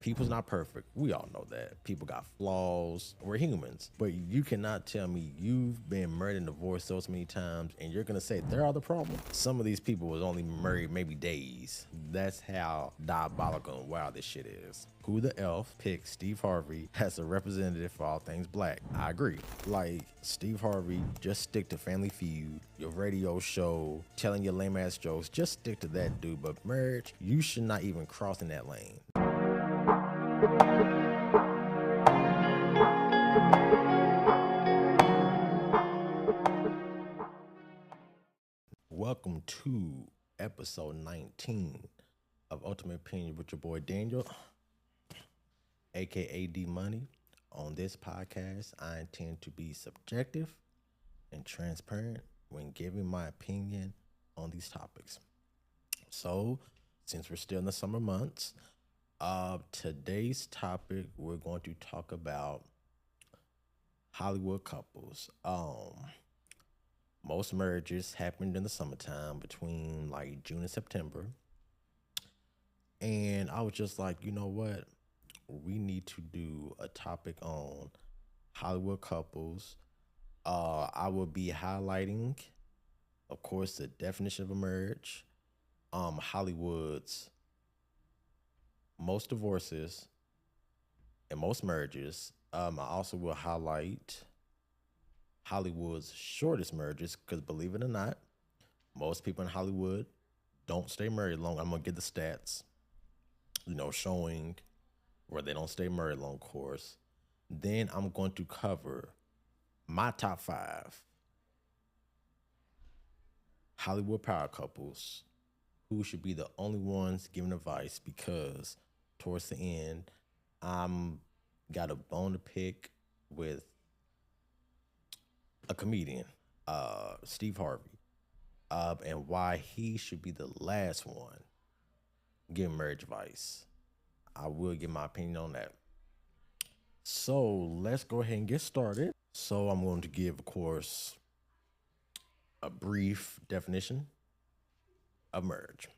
People's not perfect. We all know that. People got flaws. We're humans. But you cannot tell me you've been married and divorced so many times and you're going to say they're the problem. Some of these people was only married maybe days. That's how diabolical and wild this shit is. Who the elf picked Steve Harvey as a representative for all things black? I agree. Like, Steve Harvey, just stick to Family Feud, your radio show, telling your lame ass jokes. Just stick to that, dude. But marriage, you should not even cross in that lane. Welcome to episode 19 of Ultimate Opinion with your boy Daniel, aka D Money. On this podcast, I intend to be subjective and transparent when giving my opinion on these topics. So, since we're still in the summer months, today's topic we're going to talk about Hollywood couples. Most marriages happened in the summertime between like June and September. And I was just like, you know what? We need to do a topic on Hollywood couples. I will be highlighting, of course, the definition of a marriage, Hollywood's most divorces and most marriages. I also will highlight Hollywood's shortest marriages because believe it or not, most people in Hollywood don't stay married long. I'm gonna get the stats, showing where they don't stay married long, of course. Then I'm going to cover my top five Hollywood power couples who should be the only ones giving advice because towards the end, I'm got a bone to pick with a comedian, Steve Harvey, and why he should be the last one giving marriage advice. I will give my opinion on that. So let's go ahead and get started. So I'm going to give, of course, a brief definition of marriage.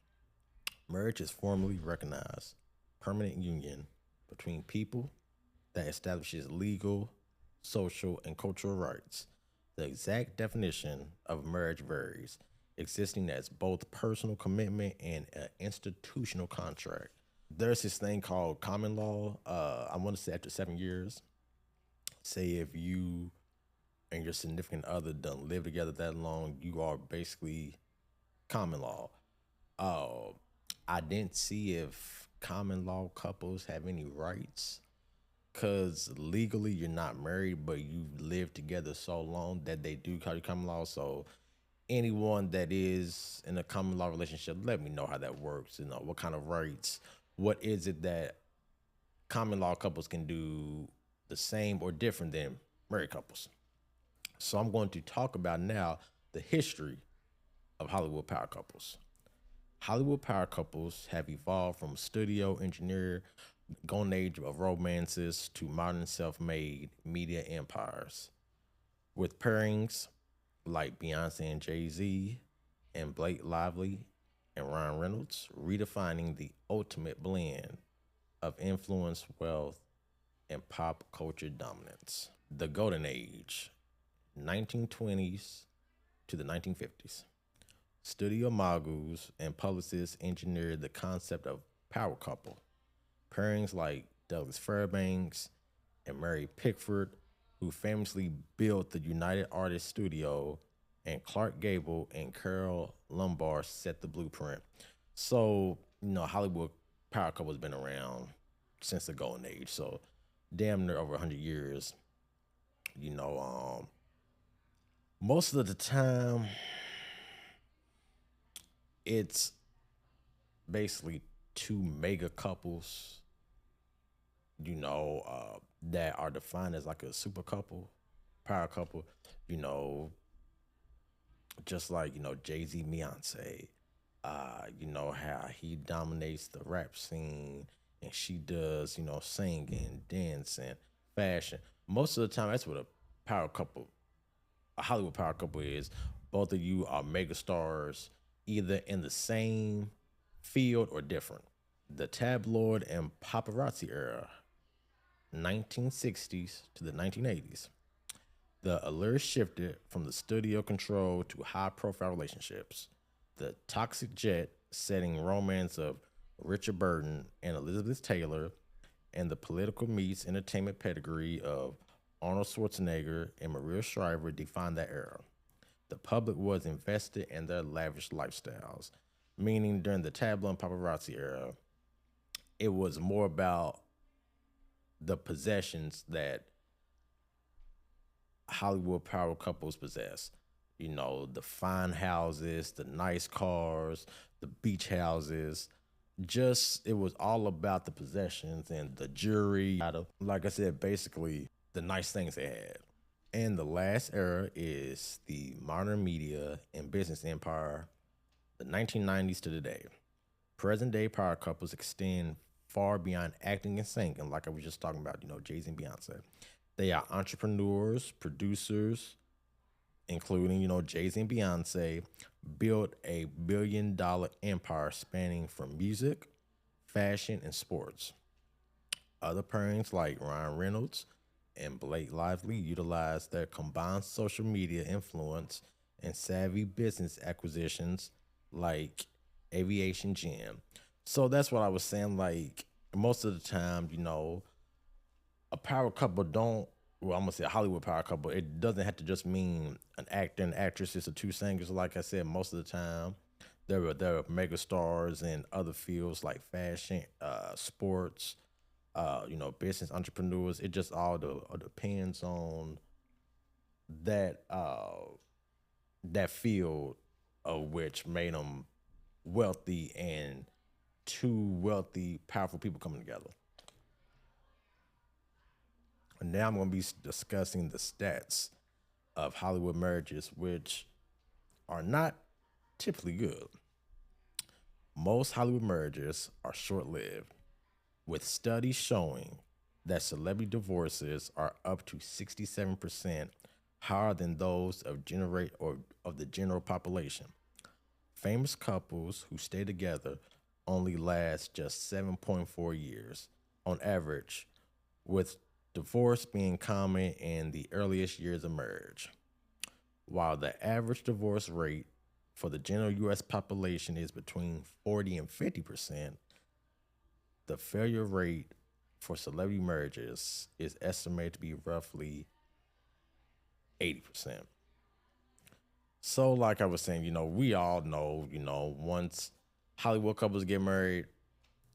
Marriage is formally recognized permanent union between people that establishes legal, social, and cultural rights. The exact definition of marriage varies, existing as both personal commitment and an institutional contract. There's this thing called common law. I want to say after 7 years, say if you and your significant other don't live together that long, you are basically common law. Uh, I didn't see if common law couples have any rights because legally you're not married, but you've lived together so long that they do call you common law. So anyone that is in a common law relationship, let me know how that works. What kind of rights? What is it that common law couples can do the same or different than married couples? So I'm going to talk about now the history of Hollywood power couples. Hollywood power couples have evolved from studio engineer golden age of romances to modern self-made media empires, with pairings like Beyonce and Jay-Z and Blake Lively and Ryan Reynolds redefining the ultimate blend of influence, wealth, and pop culture dominance. The golden age, 1920s to the 1950s. Studio moguls and publicists engineered the concept of power couple. Pairings like Douglas Fairbanks and Mary Pickford, who famously built the United Artists Studio, and Clark Gable and Carol Lombard set the blueprint. So, Hollywood power couple has been around since the golden age. So, damn near over 100 years. You know, most of the time, it's basically two mega couples, that are defined as like a super couple, power couple, you know, just like, Jay Z, Beyonce, how he dominates the rap scene and she does, singing, dancing, fashion. Most of the time, that's what power couple, a Hollywood power couple is. Both of you are mega stars, either in the same field or different. The tabloid and paparazzi era, 1960s to the 1980s. The allure shifted from the studio control to high profile relationships. The toxic jet setting romance of Richard Burton and Elizabeth Taylor, and the political meets entertainment pedigree of Arnold Schwarzenegger and Maria Shriver defined that era. The public was invested in their lavish lifestyles, meaning during the tabloid and paparazzi era, it was more about the possessions that Hollywood power couples possess. You know, the fine houses, the nice cars, the beach houses. Just, it was all about the possessions and the jewelry. Like I said, basically the nice things they had. And the last era is the modern media and business empire, the 1990s to today. Present day power couples extend far beyond acting and singing, like I was just talking about, Jay Z and Beyonce. They are entrepreneurs, producers, including, Jay Z and Beyonce, built a $1 billion empire spanning from music, fashion, and sports. Other pairings like Ryan Reynolds and Blake Lively utilize their combined social media influence and savvy business acquisitions like Aviation Gym. So that's what I was saying. Like, most of the time, a power couple don't, well, I'm gonna say a Hollywood power couple. It doesn't have to just mean an actor and actress. It's the two singers. Like I said, most of the time, there are mega stars in other fields like fashion, sports, business entrepreneurs. It just all depends on that that field of which made them wealthy and two wealthy, powerful people coming together. And now I'm going to be discussing the stats of Hollywood marriages, which are not typically good. Most Hollywood marriages are short lived, with studies showing that celebrity divorces are up to 67% higher than those of the general population. Famous couples who stay together only last just 7.4 years on average, with divorce being common in the earliest years of marriage. While the average divorce rate for the general US population is between 40 and 50%, the failure rate for celebrity marriages is estimated to be roughly 80%. So, like I was saying, we all know, once Hollywood couples get married,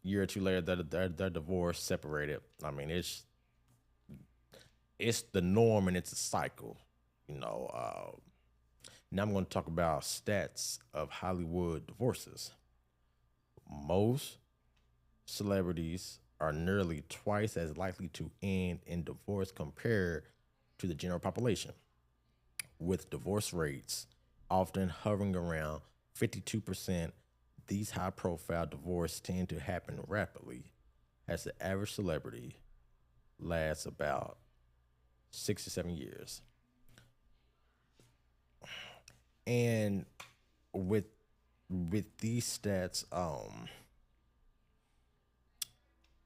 year or two later, they're divorced, separated. I mean, it's the norm and it's a cycle. You know, now I'm going to talk about stats of Hollywood divorces. Most celebrities are nearly twice as likely to end in divorce compared to the general population, with divorce rates often hovering around 52%. These high profile divorces tend to happen rapidly, as the average celebrity lasts about 6 to 7 years. And with these stats,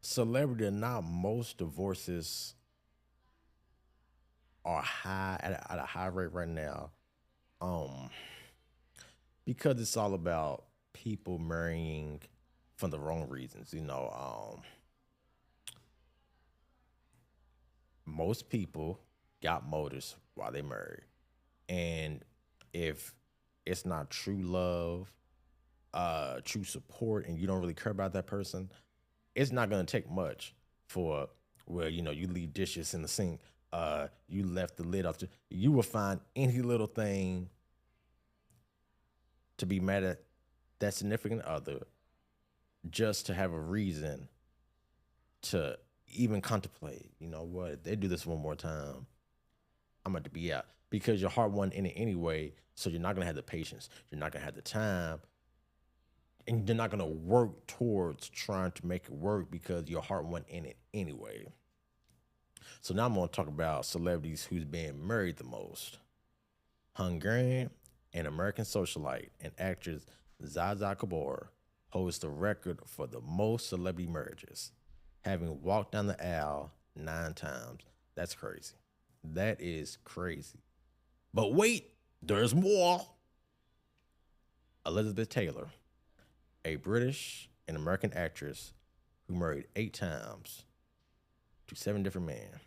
celebrity or not, most divorces are high at a high rate right now. Um, because it's all about people marrying for the wrong reasons. Most people got motives while they married, and if it's not true love, true support, and you don't really care about that person, it's not gonna take much for where you leave dishes in the sink. You left the lid off. You will find any little thing to be mad at that significant other just to have a reason to even contemplate. You know what? If they do this one more time, I'm about to be out because your heart wasn't in it anyway. So you're not gonna have the patience. You're not gonna have the time, and you're not gonna work towards trying to make it work because your heart wasn't in it anyway. So now I'm gonna talk about celebrities who's been married the most. Hungarian and American socialite and actress Zaza Gabor. holds the record for the most celebrity marriages, having walked down the aisle 9 times. That's crazy. That is crazy. But wait, there's more. Elizabeth Taylor, a British and American actress who married 8 times to 7 different men.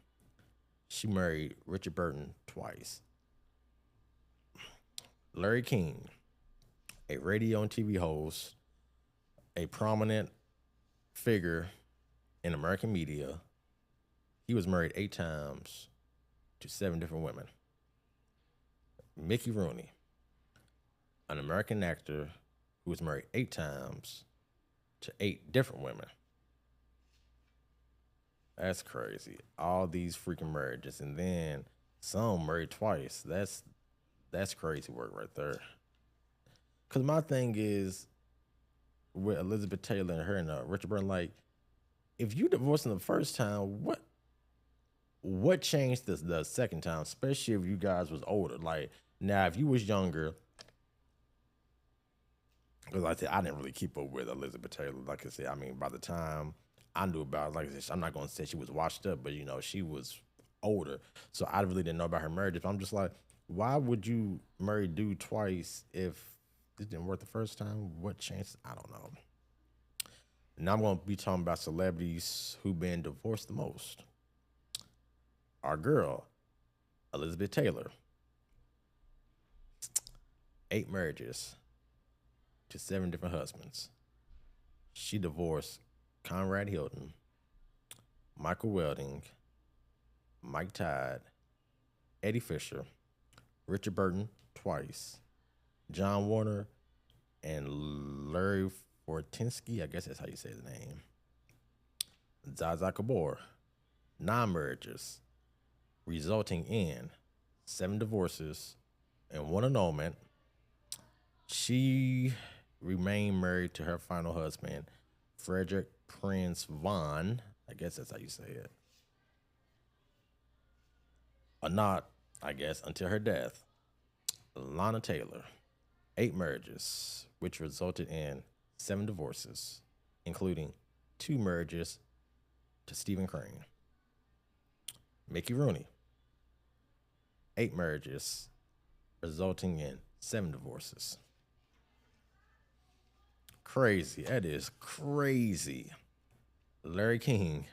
She married Richard Burton twice. Larry King, a radio and TV host, a prominent figure in American media. He was married 8 times to 7 different women. Mickey Rooney, an American actor who was married 8 times to 8 different women. That's crazy. All these freaking marriages, and then some married twice. That's crazy work right there. Cause my thing is with Elizabeth Taylor and her and Richard Burton, like if you divorced in the first time, what changed the second time? Especially if you guys was older. Like now, if you was younger, because like I said, I didn't really keep up with Elizabeth Taylor. Like I said, I mean, by the time I knew about, it, like I said, I'm not gonna say she was washed up, but she was older, so I really didn't know about her marriage. I'm just like, why would you marry dude twice if this didn't work the first time? What chance? I don't know. Now I'm gonna be talking about celebrities who've been divorced the most. Our girl, Elizabeth Taylor, 8 marriages to 7 different husbands. She divorced Conrad Hilton, Michael Welding, Mike Todd, Eddie Fisher, Richard Burton twice, John Warner, and Larry Fortinsky. I guess that's how you say the name. Zaza Gabor, 9 marriages, resulting in 7 divorces and one annulment. She remained married to her final husband, Frederick Prince Vaughn. I guess that's how you say it. Or not, I guess, until her death. Lana Taylor, 8 marriages, which resulted in 7 divorces, including 2 marriages to Stephen Crane. Mickey Rooney, 8 marriages, resulting in 7 divorces. Crazy. That is crazy. Larry King,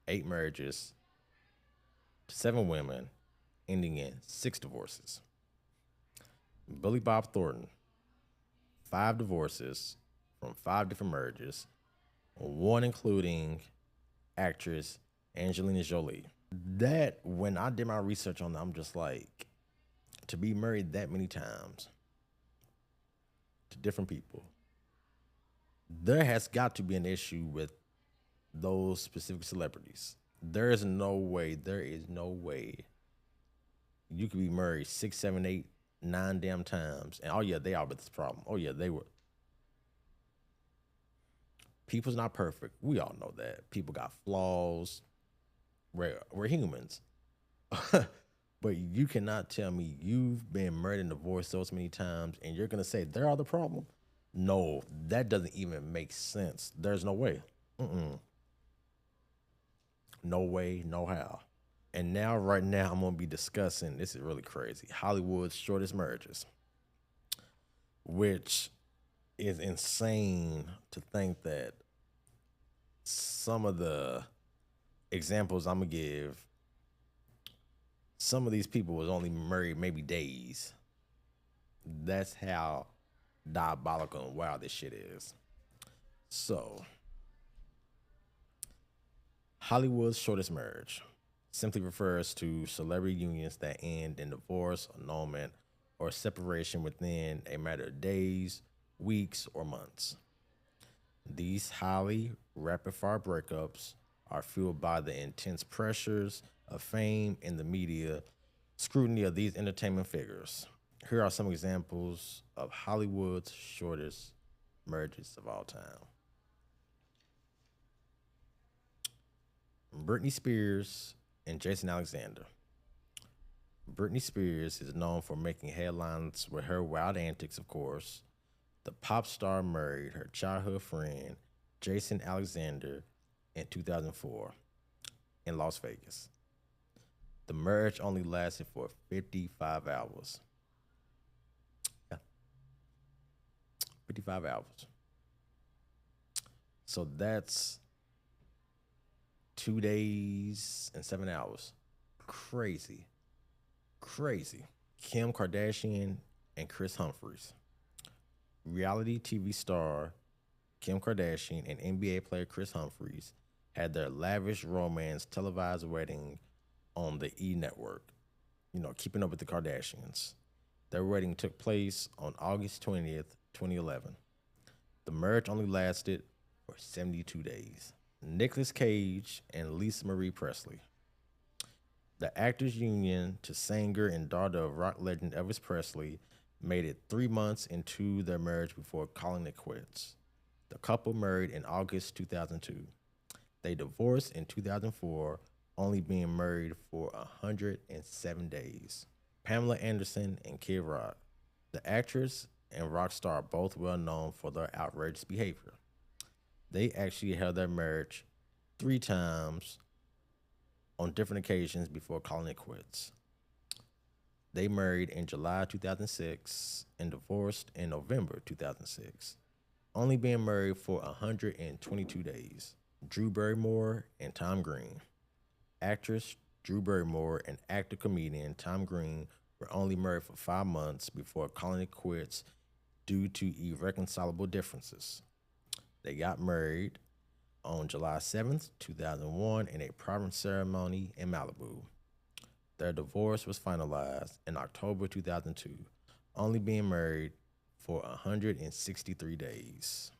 8 marriages to 7 women, ending in 6 divorces. Billy Bob Thornton, 5 divorces from 5 different marriages, one including actress Angelina Jolie. That, when I did my research on that, I'm just like, to be married that many times to different people, there has got to be an issue with those specific celebrities. There is no way you could be married 6, 7, 8, 9 damn times. And oh yeah, they are with this problem. Oh yeah, they were. People's not perfect. We all know that. People got flaws. We're humans. But you cannot tell me you've been married and divorced so many times and you're gonna say they're the problem. No, that doesn't even make sense. There's no way. Mm-mm. No way, no how. And now, right now, I'm gonna be discussing. This is really crazy. Hollywood's shortest marriages, which is insane to think that some of the examples I'm gonna give, some of these people was only married maybe days. That's how diabolical and wild this shit is. So, Hollywood's shortest marriage simply refers to celebrity unions that end in divorce, annulment, or separation within a matter of days, weeks, or months. These highly rapid fire breakups are fueled by the intense pressures of fame and the media scrutiny of these entertainment figures. Here are some examples of Hollywood's shortest marriages of all time. Britney Spears and Jason Alexander. Britney Spears is known for making headlines with her wild antics, of course, The pop star married her childhood friend, Jason Alexander, in 2004 in Las Vegas. The marriage only lasted for 55 hours. Yeah, 55 hours. So that's 2 days and 7 hours. Crazy. Crazy. Kim Kardashian and Chris Humphries. Reality TV star Kim Kardashian and NBA player Chris Humphries had their lavish romance televised wedding on the E Network. Keeping up with the Kardashians. Their wedding took place on August 20th, 2011. The marriage only lasted for 72 days. Nicolas Cage and Lisa Marie Presley. The actors' union to singer and daughter of rock legend Elvis Presley made it 3 months into their marriage before calling it quits. The couple married in August 2002. They divorced in 2004, only being married for 107 days. Pamela Anderson and Kid Rock. The actress and rock star are both well known for their outrageous behavior. They actually held their marriage 3 times on different occasions before calling it quits. They married in July 2006 and divorced in November 2006, only being married for 122 days. Drew Barrymore and Tom Green. Actress Drew Barrymore and actor comedian Tom Green were only married for 5 months before calling it quits due to irreconcilable differences. They got married on July 7th, 2001, in a private ceremony in Malibu. Their divorce was finalized in October 2002, only being married for 163 days.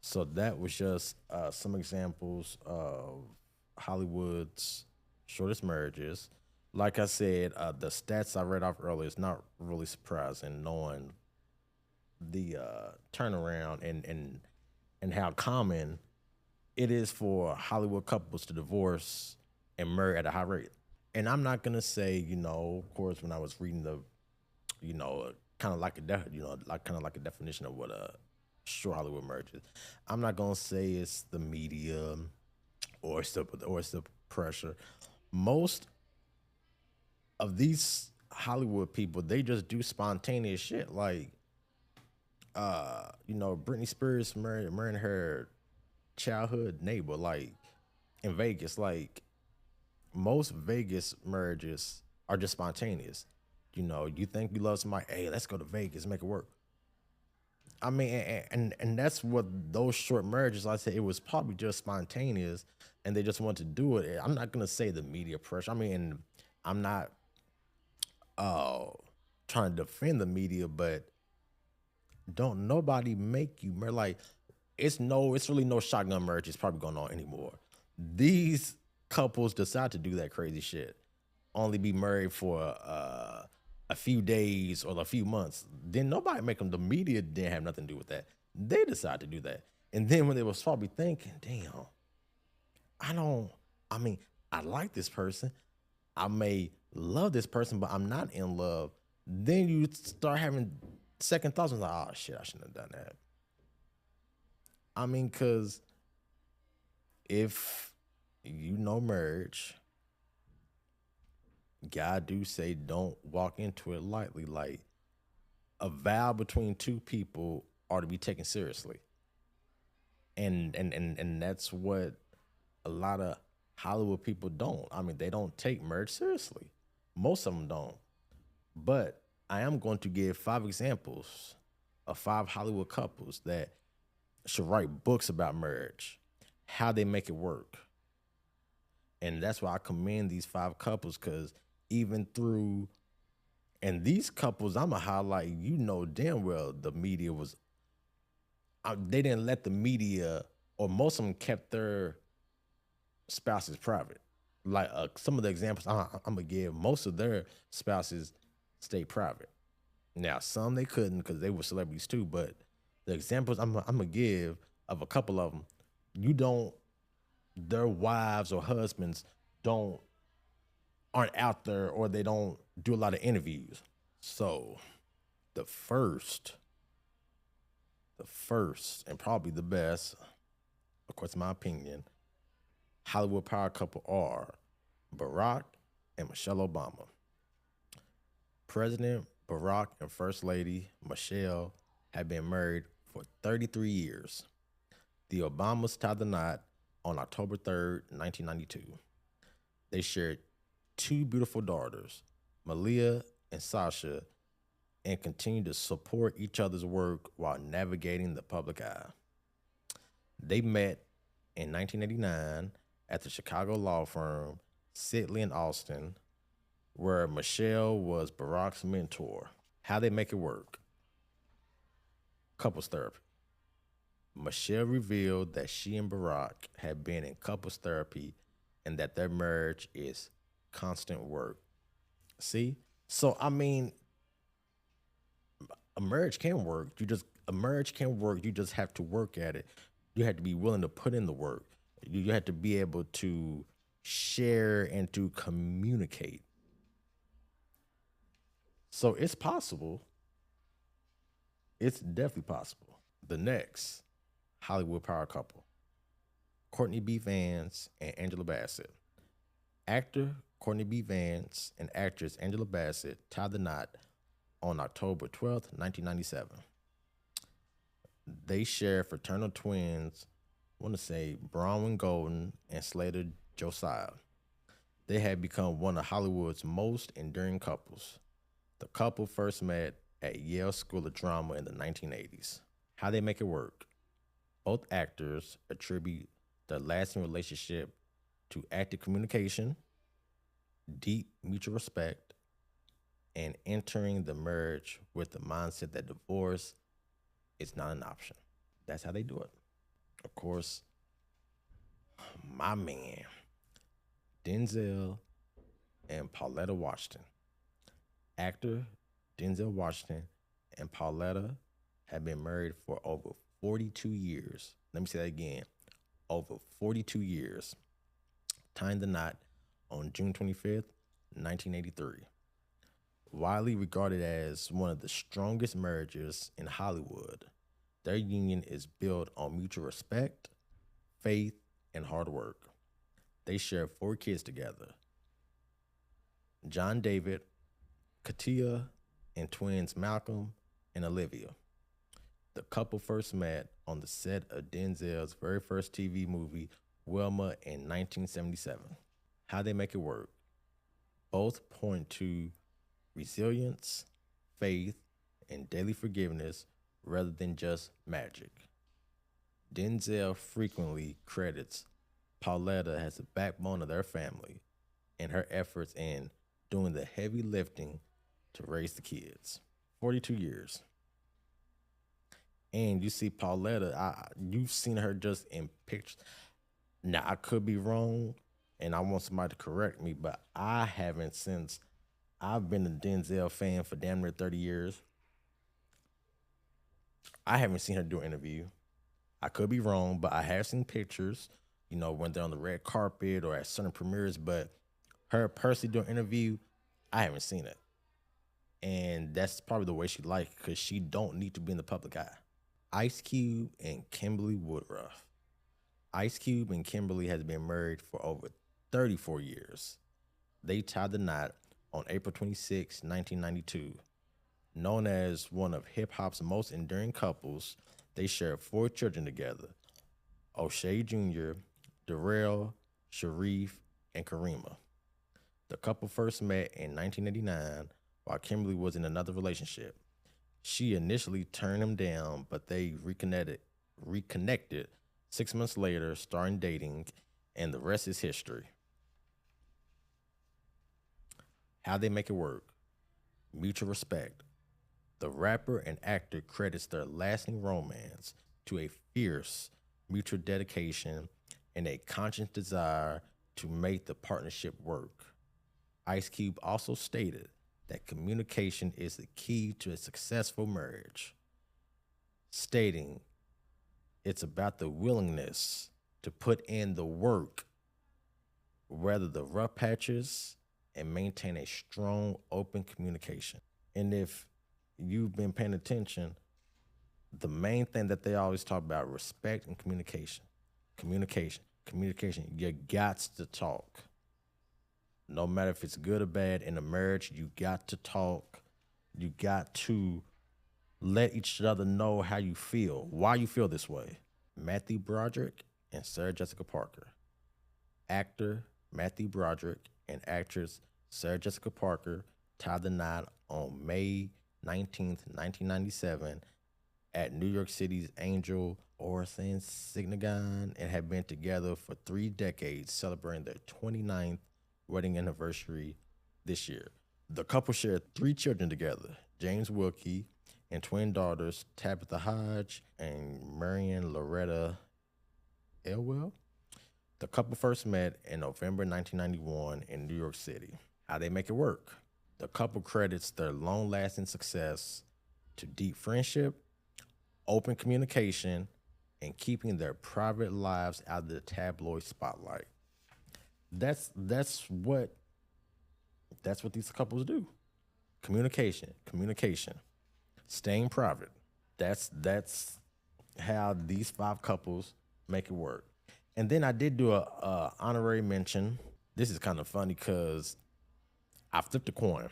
So that was just some examples of Hollywood's shortest marriages. Like I said, the stats I read off earlier is not really surprising, knowing the turnaround and how common it is for Hollywood couples to divorce and marry at a high rate. And I'm not gonna say, of course, when I was reading the, kind of like like kind of like a definition of what a short Hollywood marriage is. I'm not gonna say it's the media or it's the pressure. Most of these Hollywood people, they just do spontaneous shit. Like, Britney Spears marrying her childhood neighbor, like in Vegas. Like, most Vegas marriages are just spontaneous. You think you love somebody, hey, let's go to Vegas, make it work. I mean, and that's what those short marriages. Like I said, it was probably just spontaneous, and they just want to do it. I'm not gonna say the media pressure. I mean, I'm not uh trying to defend the media, but don't nobody make you marry. Like, it's really no shotgun marriage is probably going on anymore. These couples decide to do that crazy shit, only be married for a few days or a few months. Then nobody make them. The media didn't have nothing to do with that. They decide to do that, and then when they was probably thinking, "Damn, I don't. I mean, I like this person. I may love this person, but I'm not in love." Then you start having second thoughts and like, "Oh shit, I shouldn't have done that." I mean, cause if you know marriage, God do say don't walk into it lightly. Like, a vow between two people are to be taken seriously. And that's what a lot of Hollywood people don't. I mean, they don't take marriage seriously. Most of them don't. But I am going to give 5 examples of 5 Hollywood couples that should write books about marriage, how they make it work. And that's why I commend these 5 couples, because even through, and these couples, I'm going to highlight, damn well the media was, they didn't let the media, or most of them kept their spouses private. Like, some of the examples I'm going to give, most of their spouses stayed private. Now, some they couldn't because they were celebrities too, but the examples I'm going to give of a couple of them, you don't, their wives or husbands don't, aren't out there, or they don't do a lot of interviews. So the first The first and probably the best, of course, in my opinion, Hollywood power couple are Barack and Michelle Obama. President Barack and First Lady Michelle have been married for 33 years. The Obamas tied the knot on October 3rd, 1992. They shared two beautiful daughters, Malia and Sasha, and continue to support each other's work while navigating the public eye. They met in 1989 at the Chicago law firm Sidley and Austin, where Michelle was Barack's mentor. How they make it work? Couples therapy. Michelle revealed that she and Barack had been in couples therapy and that their marriage is constant work. See? So I mean, a marriage can work. A marriage can work. You just have to work at it. You have to be willing to put in the work. You have to be able to share and to communicate. So it's possible. It's definitely possible. The next Hollywood power couple, Courtney B. Vance and Angela Bassett. Actor Courtney B. Vance and actress Angela Bassett tied the knot on October 12th, 1997. They share fraternal twins, I want to say Bronwyn Golden and Slater Josiah. They had become one of Hollywood's most enduring couples. The couple first met at Yale School of Drama in the 1980s. How they make it work? Both actors attribute their lasting relationship to active communication, deep mutual respect, and entering the marriage with the mindset that divorce is not an option. That's how they do it. Of course, my man, Denzel and Pauletta Washington. Actor Denzel Washington and Pauletta have been married for over 42 years. Let me say that again, over 42 years, tying the knot on June 25th, 1983. Widely regarded as one of the strongest marriages in Hollywood, their union is built on mutual respect, faith, and hard work. They share 4 kids together: John David, Katia, and twins Malcolm and Olivia. The couple first met on the set of Denzel's very first TV movie, Wilma, in 1977. How they make it work? Both point to resilience, faith, and daily forgiveness rather than just magic. Denzel frequently credits Pauletta as the backbone of their family and her efforts in doing the heavy lifting to raise the kids. 42 years. And you see Pauletta, you've seen her just in pictures. Now, I could be wrong, and I want somebody to correct me, but I haven't since I've been a Denzel fan for damn near 30 years. I haven't seen her do an interview. I could be wrong, but I have seen pictures, when they're on the red carpet or at certain premieres, but her personally doing an interview, I haven't seen it. And that's probably the way she likes because she don't need to be in the public eye. Ice Cube and Kimberly Woodruff. Ice Cube and Kimberly has been married for over 34 years. They tied the knot on April 26, 1992. Known as one of hip hop's most enduring couples, they share 4 children together: O'Shea Jr., Darrell, Sharif, and Karima. The couple first met in 1989 while Kimberly was in another relationship. She initially turned him down, but they reconnected 6 months later, starting dating, and the rest is history. How they make it work? Mutual respect. The rapper and actor credits their lasting romance to a fierce mutual dedication and a conscious desire to make the partnership work. Ice Cube also stated that communication is the key to a successful marriage, stating it's about the willingness to put in the work, weather the rough patches, and maintain a strong, open communication. And if you've been paying attention, The main thing that they always talk about: respect and communication. Communication. You got to talk. No matter if it's good or bad in a marriage, you got to talk. You got to let each other know how you feel, why you feel this way. Matthew Broderick and Sarah Jessica Parker. Actor Matthew Broderick and actress Sarah Jessica Parker tied the knot on May 19th, 1997 at New York City's Angel Orson Synagogue and had been together for 3 decades, celebrating their 29th wedding anniversary this year. The couple shared 3 children together: James Wilkie and twin daughters Tabitha Hodge and Marion Loretta Elwell. The couple first met in November 1991 in New York City. How they make it work? The couple credits their long lasting success to deep friendship, open communication, and keeping their private lives out of the tabloid spotlight. That's what these couples do. Communication, staying private. That's how these 5 couples make it work. And then I did do a honorary mention. This is kind of funny because I flipped a coin.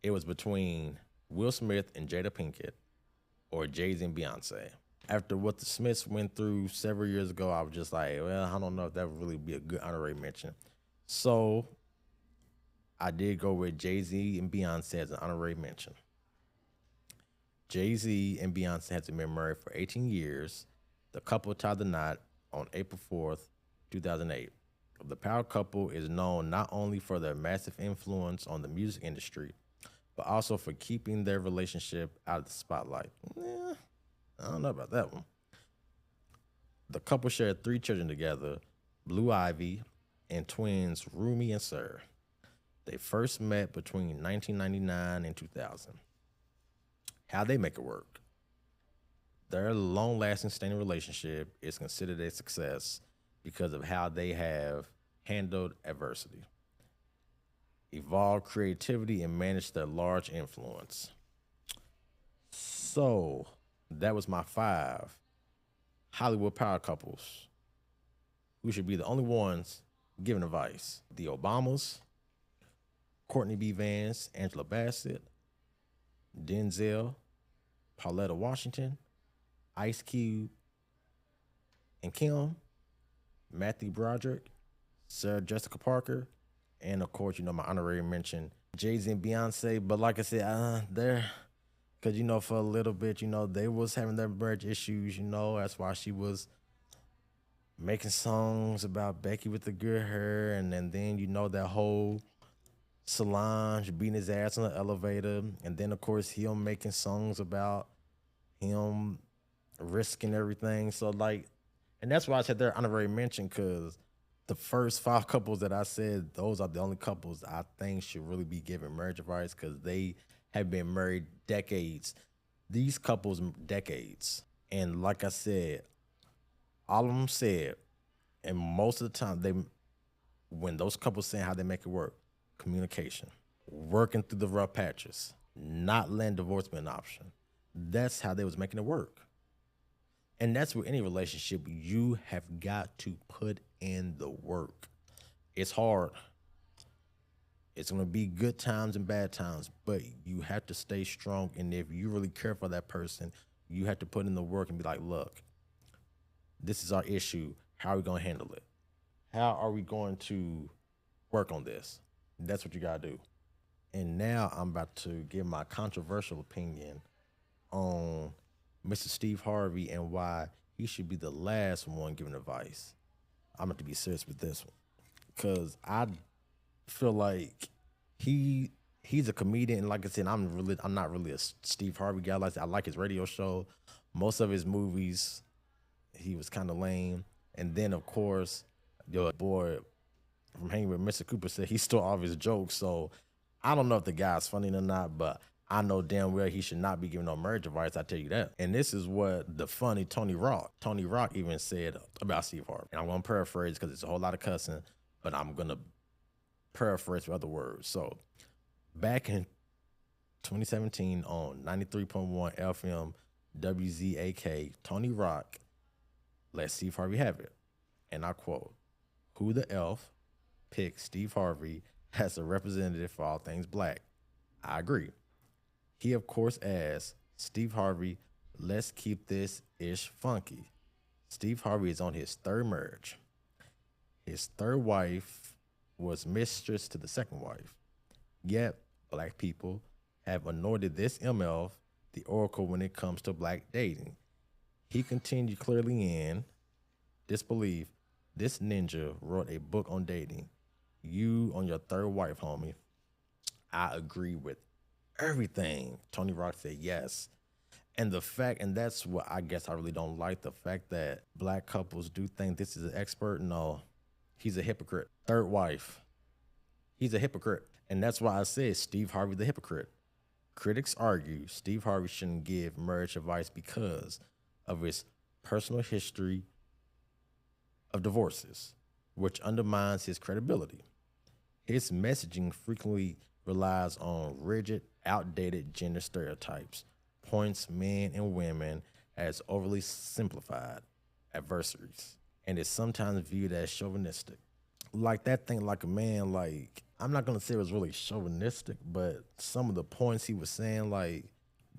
It was between Will Smith and Jada Pinkett or Jay-Z and Beyonce. After what the Smiths went through several years ago, I was just like, well, I don't know if that would really be a good honorary mention. So I did go with Jay-Z and Beyonce as an honorary mention. Jay-Z and Beyonce have been married for 18 years. The couple tied the knot on April 4th, 2008. The power couple is known not only for their massive influence on the music industry, but also for keeping their relationship out of the spotlight. I don't know about that one. The couple shared 3 children together: Blue Ivy and twins Rumi and Sir. They first met between 1999 and 2000. How they make it work? Their long-lasting, staying relationship is considered a success because of how they have handled adversity, evolved creativity, and managed their large influence. So that was my 5 Hollywood power couples who should be the only ones giving advice: the Obamas, Courtney B. Vance, Angela Bassett, Denzel, Pauletta Washington, Ice Cube and Kim, Matthew Broderick, Sarah Jessica Parker, and of course, my honorary mention, Jay-Z and Beyonce. But like I said, they're, because, for a little bit, they was having their marriage issues, that's why she was making songs about Becky with the good hair. And then, that whole Solange beating his ass on the elevator. And then, of course, him making songs about him risking everything. So, and that's why I said they're honorary mention, because the first 5 couples that I said, those are the only couples I think should really be given marriage advice, because they have been married decades. These couples, decades. And like I said, all of them said, and most of the time, when those couples saying how they make it work: communication, working through the rough patches, not letting divorce be an option. That's how they was making it work. And that's with any relationship. You have got to put in the work. It's hard. It's going to be good times and bad times, but you have to stay strong. And if you really care for that person, you have to put in the work and be like, look, this is our issue. How are we going to handle it? How are we going to work on this? That's what you got to do. And now I'm about to give my controversial opinion on Mr. Steve Harvey and why he should be the last one giving advice. I'm going to be serious with this one, because I feel like he's a comedian. And like I said, I'm not really a Steve Harvey guy. I like his radio show. Most of his movies, he was kind of lame. And then, of course, your boy from Hanging with Mr. Cooper said he stole all of his jokes. So I don't know if the guy's funny or not, but I know damn well he should not be giving no marriage advice, I tell you that. And this is what the funny Tony Rock even said about Steve Harvey. And I'm going to paraphrase because it's a whole lot of cussing, but I'm going to paraphrase with other words. So back in 2017 on 93.1 FM WZAK, Tony Rock, let Steve Harvey have it. And I quote, "Who the elf picked Steve Harvey as a representative for all things black?" I agree. He, of course, asked Steve Harvey, "Let's keep this ish funky." Steve Harvey is on his third marriage. His third wife was mistress to the second wife. Yet, black people have anointed this MF the oracle when it comes to black dating. He continued clearly in disbelief. This ninja wrote a book on dating. You on your third wife, homie. I agree with everything. Tony Rock said yes. And the fact, and that's what I guess I really don't like, the fact that black couples do think this is an expert. No, he's a hypocrite. Third wife, he's a hypocrite. And that's why I said Steve Harvey the hypocrite. Critics argue Steve Harvey shouldn't give marriage advice because of his personal history of divorces, which undermines his credibility. His messaging frequently relies on rigid, outdated gender stereotypes, points men and women as overly simplified adversaries, and is sometimes viewed as chauvinistic. Like that thing, like a man, like, I'm not gonna say it was really chauvinistic, but some of the points he was saying, like,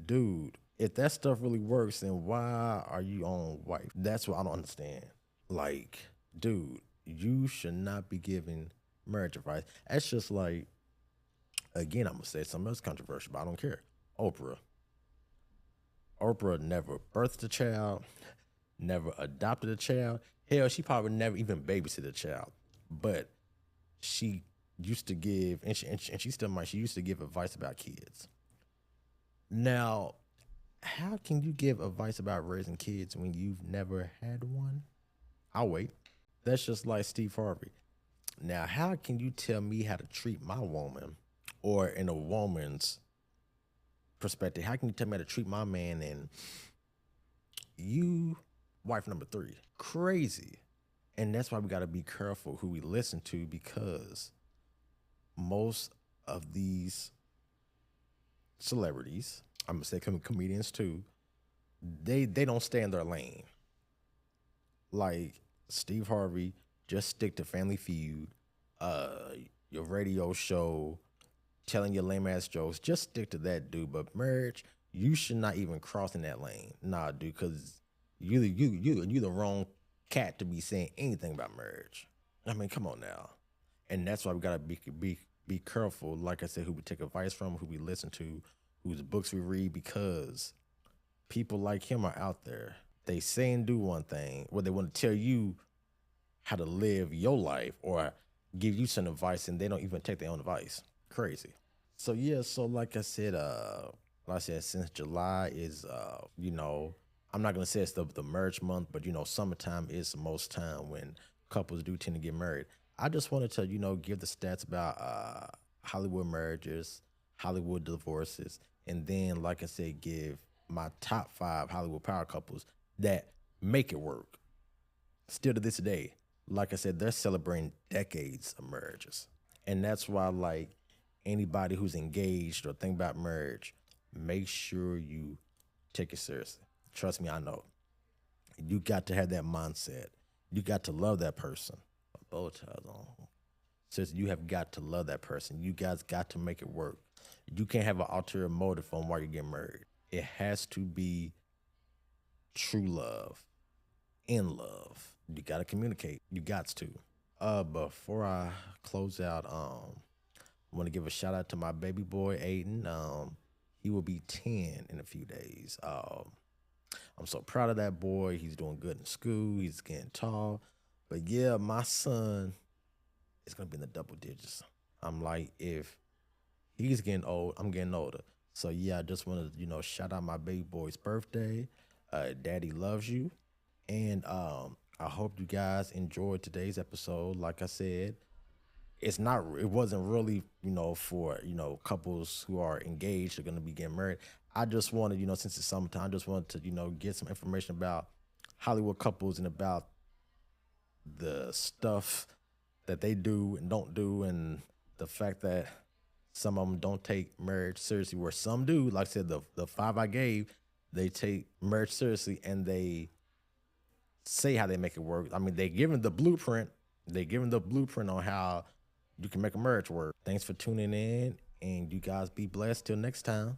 dude, if that stuff really works, then why are you on wife? That's what I don't understand. Like, dude, you should not be giving marriage advice. That's just like, again, I'm gonna say something else controversial, but I don't care. Oprah. Oprah never birthed a child, never adopted a child. Hell, she probably never even babysit a child. But she used to give, and she still might, she used to give advice about kids. Now, how can you give advice about raising kids when you've never had one? I'll wait. That's just like Steve Harvey. Now, how can you tell me how to treat my woman, or in a woman's perspective, how can you tell me how to treat my man and you, wife number three? Crazy. And that's why we got to be careful who we listen to, because most of these celebrities, I'm gonna say comedians too, they don't stay in their lane. Like Steve Harvey, just stick to Family Feud, uh, your radio show, telling your lame ass jokes. Just stick to that, dude. But marriage, you should not even cross in that lane, nah, dude, because you the wrong cat to be saying anything about marriage. I mean, come on now. And that's why we gotta be careful. Like I said, who we take advice from, who we listen to, whose books we read, because people like him are out there. They say and do one thing, where they want to tell you how to live your life or give you some advice, and they don't even take their own advice. Crazy. So yeah, so like I said, since July is I'm not gonna say it's the marriage month, but summertime is the most time when couples do tend to get married. I just wanted to, give the stats about Hollywood marriages, Hollywood divorces, and then, like I said, give my top five Hollywood power couples that make it work. Still to this day, like I said, they're celebrating decades of marriages. And that's why, like, anybody who's engaged or think about marriage, make sure you take it seriously. Trust me, I know. You got to have that mindset. You got to love that person. Bow ties on. Says you have got to love that person. You guys got to make it work. You can't have an ulterior motive on why you're getting married. It has to be true love, in love. You got to communicate. You got to. Before I close out, I want to give a shout out to my baby boy Aiden. He will be 10 in a few days. I'm so proud of that boy. He's doing good in school. He's getting tall. But yeah, my son is gonna be in the double digits. I'm like, if he's getting old, I'm getting older. So yeah, I just want to shout out my baby boy's birthday. Daddy loves you, and I hope you guys enjoyed today's episode. Like I said, it wasn't really for couples who are engaged are going to be getting married. I just wanted, since it's summertime, I just wanted to get some information about Hollywood couples and about the stuff that they do and don't do, and the fact that some of them don't take marriage seriously, where some do. Like I said, the five I gave, they take merch seriously and they say how they make it work. I mean, they given the blueprint. They given the blueprint on how you can make a merch work. Thanks for tuning in, and you guys be blessed till next time.